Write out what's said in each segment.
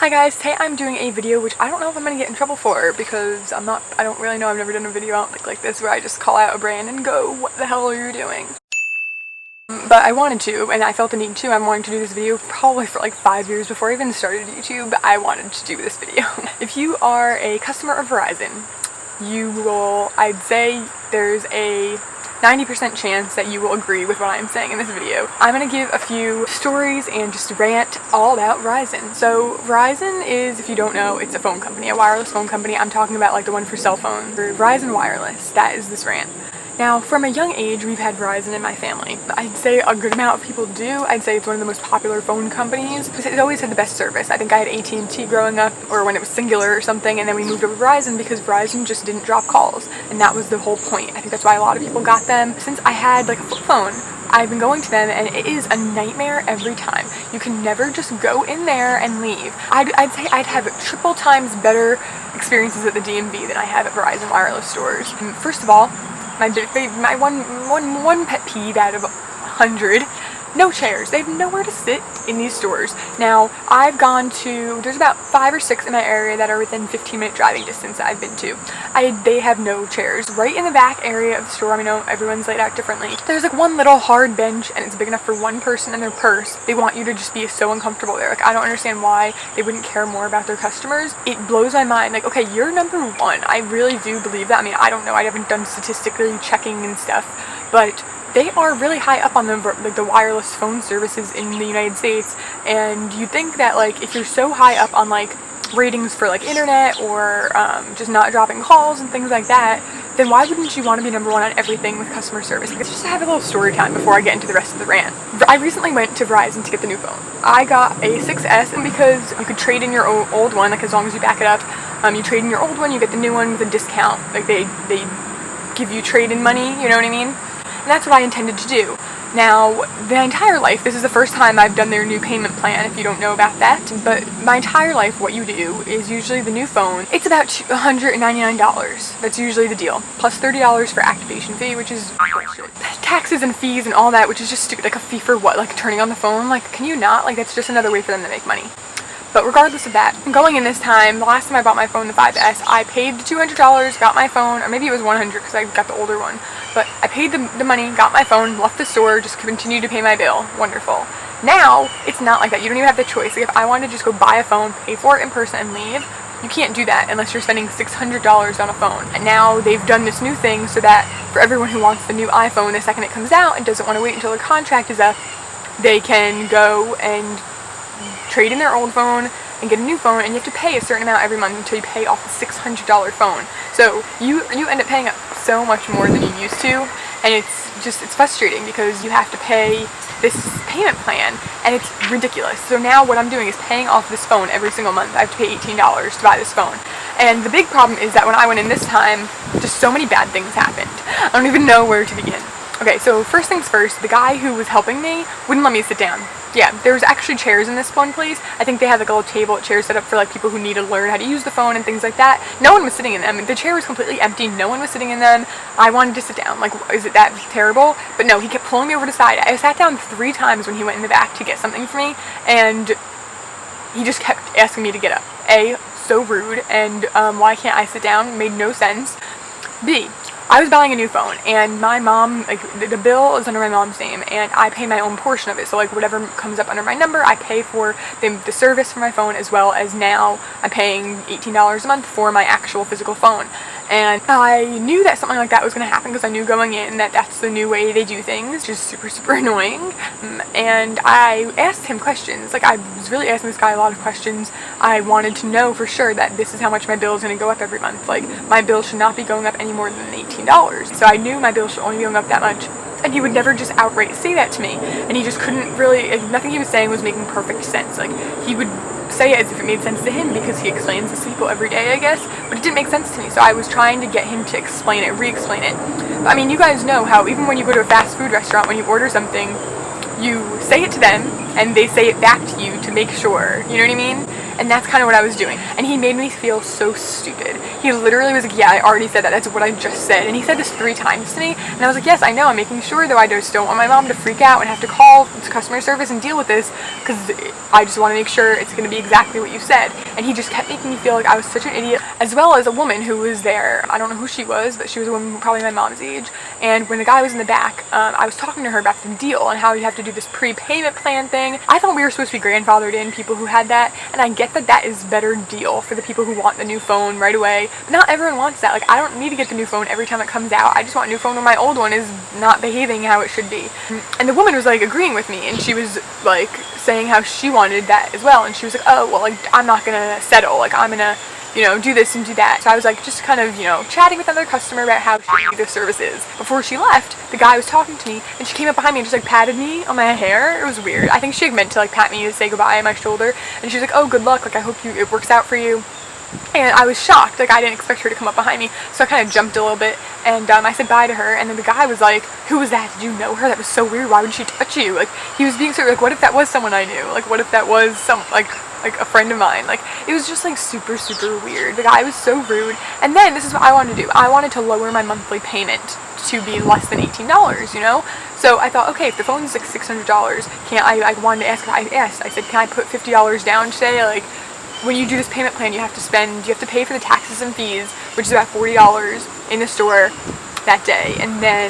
Hi guys, today I'm doing a video which I don't know if I'm gonna get in trouble for because I don't really know, I've never done a video out like this where I just call out a brand and go, what the hell are you doing? But I wanted to, and I felt the need to. I'm wanting to do this video probably for like 5 years before I even started YouTube. I wanted to do this video. If you are a customer of Verizon, you will, I'd say there's a 90% chance that you will agree with what I'm saying in this video. I'm gonna give a few stories and just rant all about Verizon. So Verizon is, if you don't know, it's a phone company, a wireless phone company. I'm talking about like the one for cell phones, or Verizon Wireless. That is this rant. Now, from a young age, we've had Verizon in my family. I'd say a good amount of people do. I'd say it's one of the most popular phone companies because it always had the best service. I think I had AT&T growing up, or when it was Singular or something, and then we moved over to Verizon because Verizon just didn't drop calls, and that was the whole point. I think that's why a lot of people got them. Since I had like a flip phone, I've been going to them and it is a nightmare every time. You can never just go in there and leave. I'd say I'd have triple times better experiences at the DMV than I have at Verizon Wireless stores. First of all, my one pet peeve out of 100, no chairs. They have nowhere to sit in these stores. Now, I've gone to, there's about 5 or 6 in my area that are within 15-minute driving distance that I've been to. They have no chairs. Right in the back area of the store, I know everyone's laid out differently. There's like one little hard bench and it's big enough for one person and their purse. They want you to just be so uncomfortable there. Like, I don't understand why they wouldn't care more about their customers. It blows my mind. Like, okay, you're number one. I really do believe that. I mean, I don't know. I haven't done statistically checking and stuff, but they are really high up on the wireless phone services in the United States, and you'd think that like if you're so high up on like ratings for like internet or just not dropping calls and things like that, then why wouldn't you want to be number one on everything with customer service? Because just to have a little story time before I get into the rest of the rant. I recently went to Verizon to get the new phone. I got a 6S, and because you could trade in your old one, like as long as you back it up, you trade in your old one, you get the new one with a discount. Like they give you trade-in money, you know what I mean? And that's what I intended to do. Now, the entire life, this is the first time I've done their new payment plan, if you don't know about that, but my entire life what you do is usually the new phone, it's about $199. That's usually the deal. Plus $30 for activation fee, which is bullshit. Taxes and fees and all that, which is just stupid. Like a fee for what? Like turning on the phone? Like, can you not? Like, that's just another way for them to make money. But regardless of that, going in this time, the last time I bought my phone, the 5S, I paid the $200, got my phone, or maybe it was $100 because I got the older one. But I paid the money, got my phone, left the store, just continued to pay my bill. Wonderful. Now, it's not like that. You don't even have the choice. Like if I wanted to just go buy a phone, pay for it in person, and leave, you can't do that unless you're spending $600 on a phone. And now they've done this new thing so that for everyone who wants the new iPhone the second it comes out and doesn't want to wait until their contract is up, they can go and trade in their old phone and get a new phone, and you have to pay a certain amount every month until you pay off the $600 phone. So you end up paying so much more than you used to, and it's frustrating because you have to pay this payment plan, and it's ridiculous. So now what I'm doing is paying off this phone every single month. I have to pay $18 to buy this phone. And the big problem is that when I went in this time, just so many bad things happened. I don't even know where to begin. Okay, so first things first, the guy who was helping me wouldn't let me sit down. Yeah, there was actually chairs in this phone place. I think they had like a little table at chairs set up for like people who need to learn how to use the phone and things like that. No one was sitting in them. The chair was completely empty. No one was sitting in them. I wanted to sit down. Like, is it that terrible? But no, he kept pulling me over to the side. I sat down 3 times when he went in the back to get something for me, and he just kept asking me to get up. A, so rude, and why can't I sit down? Made no sense. B, I was buying a new phone, and my mom, like, the bill is under my mom's name, and I pay my own portion of it. So, like, whatever comes up under my number, I pay for the service for my phone, as well as now I'm paying $18 a month for my actual physical phone. And I knew that something like that was going to happen because I knew going in that that's the new way they do things, just super, super annoying. And I asked him questions. Like, I was really asking this guy a lot of questions. I wanted to know for sure that this is how much my bill is going to go up every month. Like, my bill should not be going up any more than $18. So I knew my bill should only be going up that much. And he would never just outright say that to me. And he just couldn't really, like, nothing he was saying was making perfect sense. Like, he would say it as if it made sense to him because he explains this to people every day, I guess, but it didn't make sense to me, so I was trying to get him to explain it, re-explain it. But, I mean, you guys know how even when you go to a fast food restaurant, when you order something, you say it to them, and they say it back to you to make sure, you know what I mean? And that's kind of what I was doing. And he made me feel so stupid. He literally was like, yeah, I already said that. That's what I just said. And he said this 3 times to me. And I was like, yes, I know. I'm making sure, though. I just don't want my mom to freak out and have to call customer service and deal with this, because I just want to make sure it's going to be exactly what you said. And he just kept making me feel like I was such an idiot, as well as a woman who was there. I don't know who she was, but she was a woman probably my mom's age. And when the guy was in the back, I was talking to her about the deal and how you have to do this prepayment plan thing. I thought we were supposed to be grandfathered in, people who had that, and I get that that is better deal for the people who want the new phone right away, but not everyone wants that. Like, I don't need to get the new phone every time it comes out. I just want a new phone when my old one is not behaving how it should be. And the woman was like agreeing with me, and she was like saying how she wanted that as well, and she was like, oh, well, like, I'm not gonna settle, like, I'm gonna, you know, do this and do that. So I was like just kind of, you know, chatting with another customer about how shitty this service is. Before she left, the guy was talking to me, and she came up behind me and just like patted me on my hair. It was weird. I think she had meant to like pat me to say goodbye on my shoulder, and she was like, oh, good luck, like, I hope it works out for you. And I was shocked, like, I didn't expect her to come up behind me, so I kind of jumped a little bit, and I said bye to her, and then the guy was like, who was that? Did you know her? That was so weird. Why would she touch you? Like, he was being so, like, what if that was someone I knew? Like, what if that was like a friend of mine? Like, it was just like super weird. The guy was so rude. And then this is what I wanted to do. I wanted to lower my monthly payment to be less than $18, you know? So I thought, okay, if the phone's like $600, can't I wanted to ask, I said, can I put $50 down today? Like, when you do this payment plan, you have to pay for the taxes and fees, which is about $40 in the store that day, and then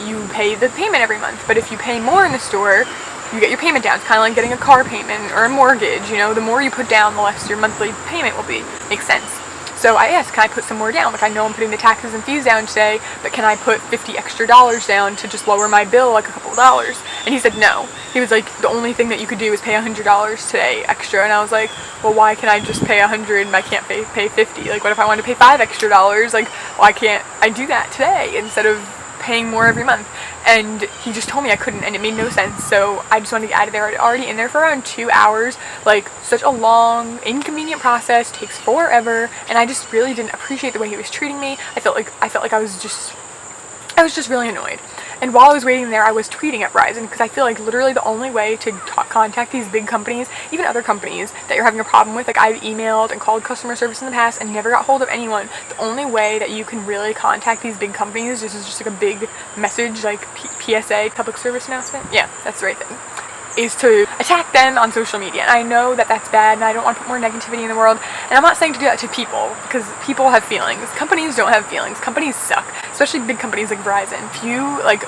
you pay the payment every month. But if you pay more in the store, you get your payment down. It's kind of like getting a car payment or a mortgage, you know, the more you put down, the less your monthly payment will be. Makes sense. So I asked, can I put some more down? Like, I know I'm putting the taxes and fees down today, but can I put $50 extra down to just lower my bill like a couple of dollars? And he said no. He was like, the only thing that you could do is pay $100 today extra. And I was like, well, why can I just pay $100 and I can't pay $50? Like, what if I wanted to pay $5 extra? Like, why can't I do that today instead of paying more every month? And he just told me I couldn't, and it made no sense. So I just wanted to get out of there. I was already in there for around 2 hours, like, such a long, inconvenient process, takes forever, and I just really didn't appreciate the way he was treating me. I felt like I was just really annoyed. And while I was waiting there, I was tweeting at Verizon, because I feel like literally the only way to contact these big companies, even other companies that you're having a problem with, like, I've emailed and called customer service in the past and never got hold of anyone. The only way that you can really contact these big companies, this is just like a big message, like PSA, public service announcement, yeah, that's the right thing, is to attack them on social media. And I know that that's bad, and I don't want to put more negativity in the world, and I'm not saying to do that to people, because people have feelings. Companies don't have feelings. Companies suck, especially big companies like Verizon. If you like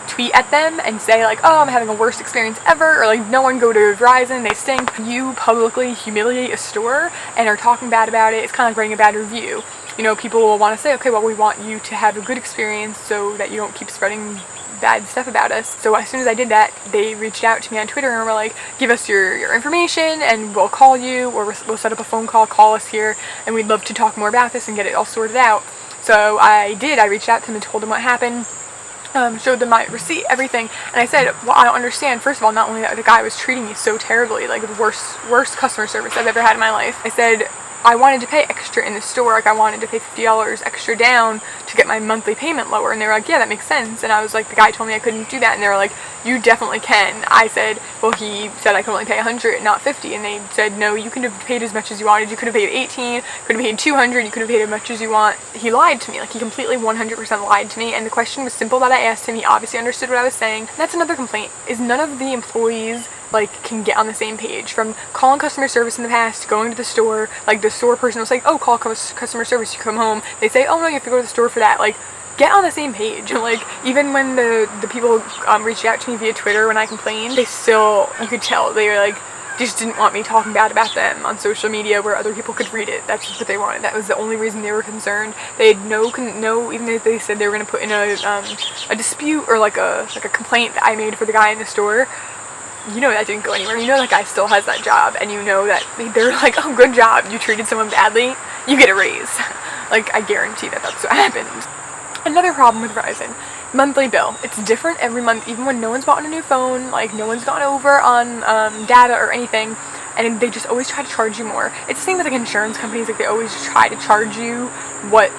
tweet at them and say like, oh, I'm having a worst experience ever, or like, no one go to Verizon, they stink, you publicly humiliate a store and are talking bad about it, it's kind of like writing a bad review. You know, people will want to say, okay, well, we want you to have a good experience so that you don't keep spreading bad stuff about us. So as soon as I did that, they reached out to me on Twitter and were like, give us your information and we'll call you, or we'll set up a phone call us here, and we'd love to talk more about this and get it all sorted out. So I did. I reached out to them and told them what happened, showed them my receipt, everything, and I said, well, I don't understand. First of all, not only that, the guy was treating me so terribly, like the worst customer service I've ever had in my life. I said, I wanted to pay extra in the store, like I wanted to pay $50 extra down to get my monthly payment lower, and they were like, yeah, that makes sense. And I was like, the guy told me I couldn't do that, and they were like, you definitely can. I said, well, he said I could only pay $100, not $50, and they said, no, you could have paid as much as you wanted. You could have paid $18, could have paid $200, you could have paid as much as you want. He lied to me, like he completely 100% lied to me, and the question was simple that I asked him. He obviously understood what I was saying. And that's another complaint, is none of the employees like can get on the same page. From calling customer service in the past, going to the store, like the store person was like, oh, call customer service, you come home, they say, oh no, you have to go to the store for that. Like, get on the same page. And like, even when the people reached out to me via Twitter when I complained, they still, you could tell they were like, just didn't want me talking bad about them on social media where other people could read it. That's just what they wanted. That was the only reason they were concerned. They had no, even if they said they were going to put in a dispute or like a complaint that I made for the guy in the store, you know that didn't go anywhere. You know that guy still has that job, and you know that they're like, oh, good job, you treated someone badly, you get a raise. Like, I guarantee that that's what happened. Another problem with Verizon, monthly bill. It's different every month, even when no one's bought a new phone, like no one's gone over on data or anything, and they just always try to charge you more. It's the same with like insurance companies, like they always try to charge you what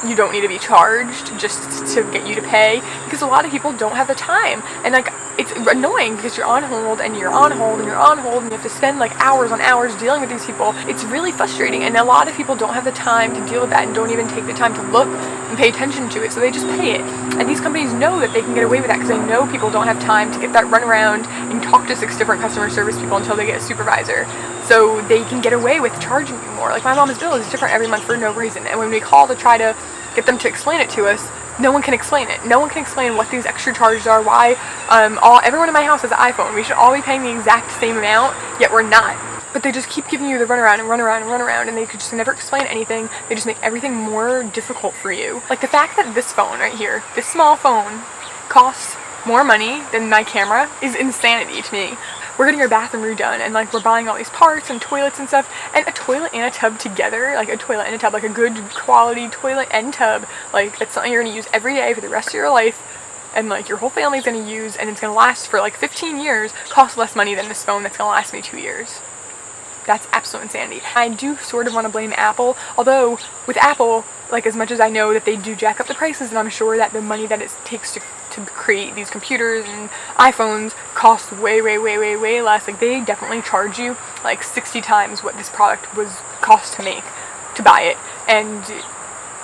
you don't need to be charged just to get you to pay, because because a lot of people don't have the time, and like it's annoying because you're on hold and you're on hold and you're on hold and you have to spend like hours on hours dealing with these people. It's really frustrating, and a lot of people don't have the time to deal with that and don't even take the time to look and pay attention to it, so they just pay it. And these companies know that they can get away with that because they know people don't have time to get that run around and talk to 6 different customer service people until they get a supervisor. So they can get away with charging you more. Like my mom's bill is different every month for no reason, and when we call to try to get them to explain it to us, no one can explain it. No one can explain what these extra charges are, why everyone in my house has an iPhone. We should all be paying the exact same amount, yet we're not. But they just keep giving you the runaround and runaround and runaround, and they could just never explain anything. They just make everything more difficult for you. Like the fact that this phone right here, this small phone, costs more money than my camera is insanity to me. We're getting our bathroom redone, and like we're buying all these parts and toilets and stuff, and a toilet and a tub together, like a toilet and a tub, like a good quality toilet and tub, like that's something you're gonna use every day for the rest of your life, and like your whole family's gonna use, and it's gonna last for like 15 years, costs less money than this phone that's gonna last me 2 years. That's absolute insanity. I do sort of want to blame Apple, although with Apple, like as much as I know that they do jack up the prices, and I'm sure that the money that it takes to create these computers and iPhones costs way less. Like they definitely charge you like 60 times what this product was cost to make, to buy it. And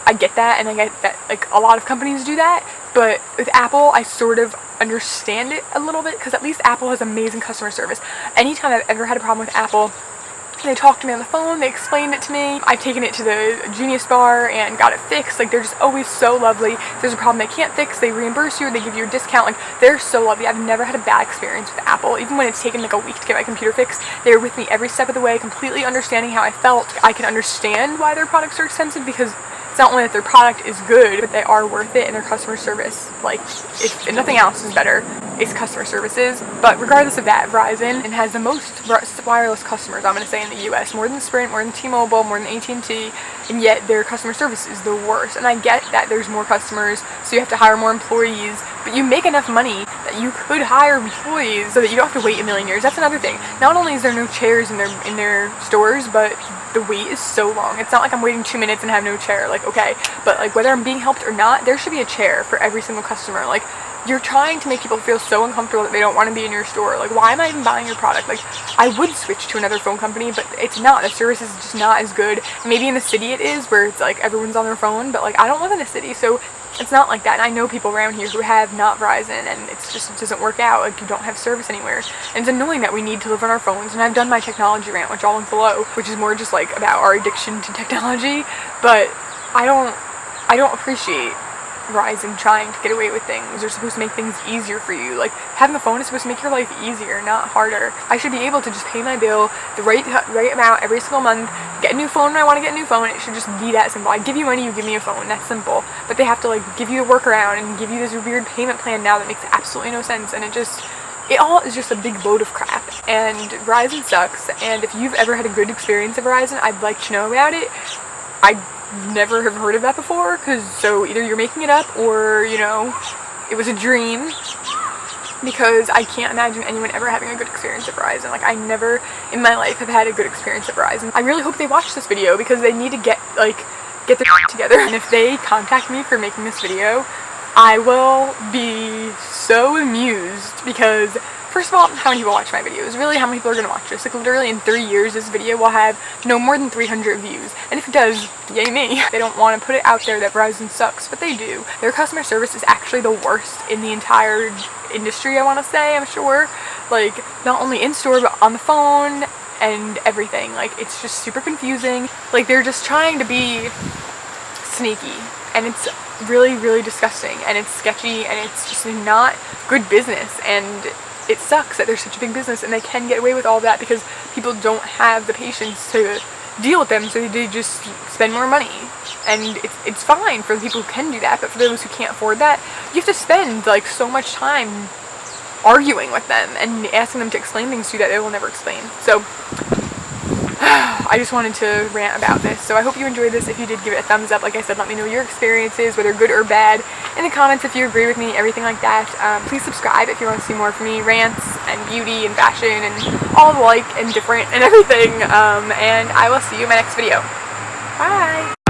I get that, and I get that like a lot of companies do that, but with Apple I sort of understand it a little bit, because at least Apple has amazing customer service. Anytime I've ever had a problem with Apple, they talked to me on the phone, they explained it to me. I've taken it to the Genius Bar and got it fixed. Like they're just always so lovely. If there's a problem they can't fix, they reimburse you, they give you a discount. Like they're so lovely. I've never had a bad experience with Apple. Even when it's taken like a week to get my computer fixed, they're with me every step of the way, completely understanding how I felt. I can understand why their products are expensive, because it's not only that their product is good, but they are worth it, and their customer service, like, if nothing else is better, its customer services. But regardless of that, Verizon has the most wireless customers, I'm going to say, in the US, more than Sprint, more than T-Mobile, more than AT&T, and yet their customer service is the worst. And I get that there's more customers, so you have to hire more employees, but you make enough money that you could hire employees so that you don't have to wait a million years. That's another thing. Not only is there no chairs in their stores, but the wait is so long. It's not like I'm waiting 2 minutes and have no chair. Like, okay, but like whether I'm being helped or not, there should be a chair for every single customer. Like, you're trying to make people feel so uncomfortable that they don't want to be in your store. Like, why am I even buying your product? Like, I would switch to another phone company, but it's not. The service is just not as good. Maybe in the city it is, where it's like everyone's on their phone, but like I don't live in a city, so it's not like that. And I know people around here who have not Verizon, and it doesn't work out. Like, you don't have service anywhere, and it's annoying that we need to live on our phones. And I've done my technology rant, which I'll link below, which is more just like about our addiction to technology. But I don't appreciate Verizon trying to get away with things. They're supposed to make things easier for you. Like, having a phone is supposed to make your life easier, not harder. I should be able to just pay my bill the right amount every single month, get a new phone when I want to get a new phone. It should just be that simple. I give you money, you give me a phone. That's simple. But they have to like give you a workaround and give you this weird payment plan now that makes absolutely no sense, and it all is just a big load of crap. And Verizon sucks, and if you've ever had a good experience at Verizon, I'd like to know about it. I never have heard of that before, so either you're making it up or, you know, it was a dream, because I can't imagine anyone ever having a good experience at Verizon. Like, I never in my life have had a good experience at Verizon. I really hope they watch this video, because they need to get their shit together. And if they contact me for making this video, I will be so amused, because first of all, how many people watch my videos? Really, how many people are going to watch this? Like, literally in 3 years, this video will have no more than 300 views. And if it does, yay me. They don't want to put it out there that Verizon sucks, but they do. Their customer service is actually the worst in the entire industry, I want to say, I'm sure. Like, not only in-store, but on the phone and everything. Like, it's just super confusing. Like, they're just trying to be sneaky. And it's really disgusting. And it's sketchy. And it's just not good business. And it sucks that they're such a big business and they can get away with all that because people don't have the patience to deal with them, so they just spend more money. And it's fine for the people who can do that, but for those who can't afford that, you have to spend like so much time arguing with them and asking them to explain things to you that they will never explain. So I just wanted to rant about this. So I hope you enjoyed this. If you did, give it a thumbs up. Like I said, let me know your experiences, whether good or bad, in the comments if you agree with me, everything like that. Please subscribe if you want to see more from me, rants and beauty and fashion and all the like and different and everything. And I will see you in my next video. Bye!